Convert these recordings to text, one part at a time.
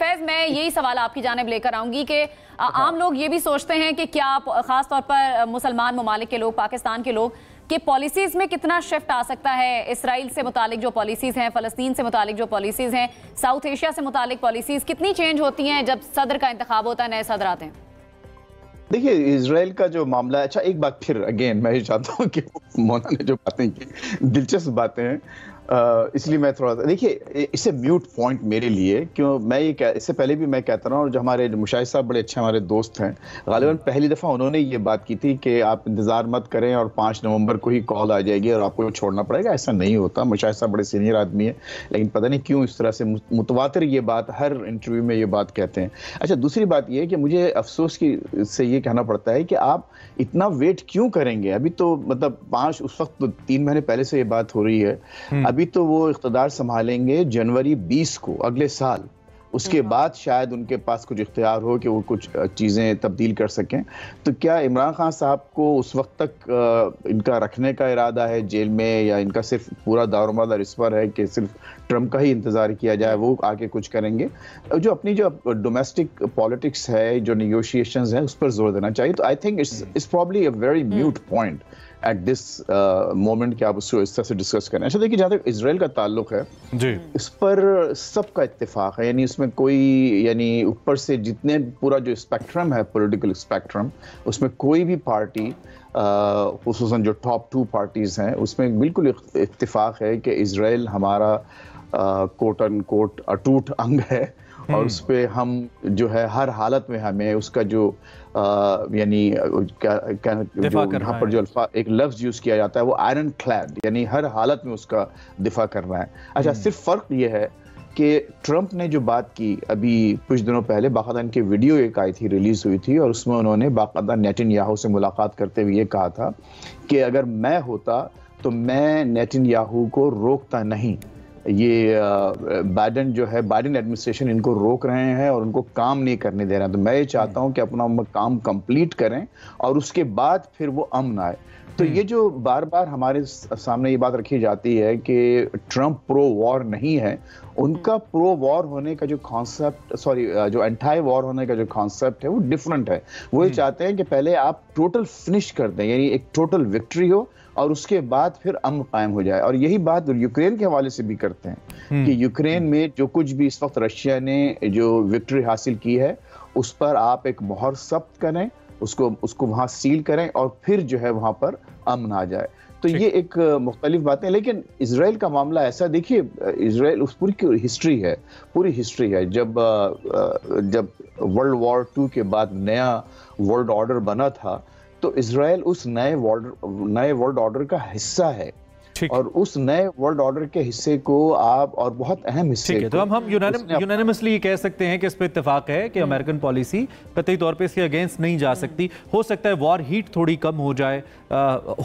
फैज, मैं यही सवाल आपकी जानिब लेकर आऊंगी कि आम लोग ये भी सोचते हैं कि क्या खास तौर पर मुसलमान ममालिक के लोग, पाकिस्तान के लोग, कि पॉलिसीज में कितना शिफ्ट आ सकता है? इसराइल से मुतालिक जो पॉलिसीज हैं, फ़लस्तीन से मुतालिक जो पॉलिसीज हैं, साउथ एशिया से मुतालिक पॉलिसीज कितनी चेंज होती हैं जब सदर का इंतखाब होता है, नए सदर आते हैं? देखिए, इसराइल का जो मामला है, अच्छा एक बात फिर अगेन मैं ये चाहता हूँ कि मोना ने जो बातें की दिलचस्प बातें हैं, इसलिए मैं थोड़ा सा, देखिए इससे म्यूट पॉइंट मेरे लिए, क्यों मैं ये इससे पहले भी मैं कहता रहा हूँ, और जो हमारे मुशाहिद साहब बड़े अच्छे हमारे दोस्त हैं, गालिबन पहली दफ़ा उन्होंने ये बात की थी कि आप इंतज़ार मत करें और 5 नवंबर को ही कॉल आ जाएगी और आपको छोड़ना पड़ेगा। ऐसा नहीं होता। मुशाहिद साहब बड़े सीनियर आदमी है, लेकिन पता नहीं क्यों इस तरह से मुतवातिर ये बात हर इंटरव्यू में ये बात कहते हैं। अच्छा, दूसरी बात ये है कि मुझे अफसोस की से ये कहना पड़ता है कि आप इतना वेट क्यों करेंगे? अभी तो मतलब 5 उस वक्त तो 3 महीने पहले से ये बात हो रही है। अभी तो वो इख्तियार संभालेंगे जनवरी 20 को, अगले साल। उसके बाद शायद उनके पास कुछ इख्तियार हो कि वो कुछ चीज़ें तब्दील कर सकें। तो क्या इमरान खान साहब को उस वक्त तक इनका रखने का इरादा है जेल में, या इनका सिर्फ पूरा दारोमदार इस पर है कि सिर्फ ट्रंप का ही इंतज़ार किया जाए, वो आके कुछ करेंगे? जो अपनी जो डोमेस्टिक पॉलिटिक्स है, जो निगोशिएशंस है, उस पर जोर देना चाहिए। तो I think it's probably a very mute point at this moment कि आप उसको इस तरह से डिस्कस करें। अच्छा, देखिए, जहाँ तक इसराइल का ताल्लुक है जी, इस पर सबका इत्तेफाक है, यानी उसमें कोई, यानी ऊपर से जितने पूरा जो स्पेक्ट्रम है, पॉलिटिकल स्पेक्ट्रम, उसमें कोई भी पार्टी, खुसूसन जो टॉप 2 पार्टीज हैं, उसमें बिल्कुल इत्तेफाक है कि इसराइल हमारा कोट एंड कोट अटूट अंग है, और उस पर हम जो है हर हालत में हमें उसका जो यानी यहाँ पर जो एक लफ्ज यूज किया जाता है वो आयरन क्लैड, यानी हर हालत में उसका दिफा करना है। अच्छा, सिर्फ फर्क ये है कि ट्रंप ने जो बात की अभी कुछ दिनों पहले, बाकायदा इनकी वीडियो एक आई थी, रिलीज हुई थी, और उसमें उन्होंने बाकायदा नेतन्याहू से मुलाकात करते हुए ये कहा था कि अगर मैं होता तो मैं नेतन्याहू को रोकता नहीं। ये बाइडेन जो है, बाइडेन एडमिनिस्ट्रेशन इनको रोक रहे हैं और उनको काम नहीं करने दे रहे हैं। तो मैं ये चाहता हूं कि अपना काम कंप्लीट करें और उसके बाद फिर वो अमन आए। तो ये जो बार बार हमारे सामने ये बात रखी जाती है कि ट्रंप प्रो वॉर नहीं है, उनका प्रो वॉर होने का जो कॉन्सेप्ट, जो एंटी वॉर होने का जो कॉन्सेप्ट है वो डिफरेंट है। वो ये चाहते हैं कि पहले आप टोटल फिनिश कर दें, यानी एक टोटल विक्ट्री हो और उसके बाद फिर अमन कायम हो जाए। और यही बात यूक्रेन के हवाले से भी करते हैं कि यूक्रेन में जो कुछ भी इस वक्त रशिया ने जो विक्ट्री हासिल की है, उस पर आप एक मोहर सब्त करें, उसको वहां सील करें और फिर जो है वहां पर अमन आ जाए। तो ये एक मुख्तलिफ बातें। लेकिन इसराइल का मामला ऐसा, देखिए, इसराइल उस पूरी हिस्ट्री है। जब वर्ल्ड वॉर 2 के बाद नया वर्ल्ड ऑर्डर बना था, तो इसराइल उस नए वर्ल्ड ऑर्डर का हिस्सा है, और उस नए वर्ल्ड ऑर्डर के हिस्से को आप, और बहुत अहम हिस्से को, तो हम यूनानिमसली ये कह सकते हैं कि इस पर इत्तेफाक है कि अमेरिकन पॉलिसी कतई तौर पे इसके अगेंस्ट नहीं जा सकती। हो सकता है वॉर हीट थोड़ी कम हो जाए,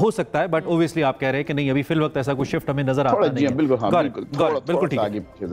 हो सकता है, बट ओब्वियसली आप कह रहे हैं कि नहीं, अभी फिल वक्त ऐसा कुछ शिफ्ट हमें नजर आता नहीं है। बिल्कुल ठीक।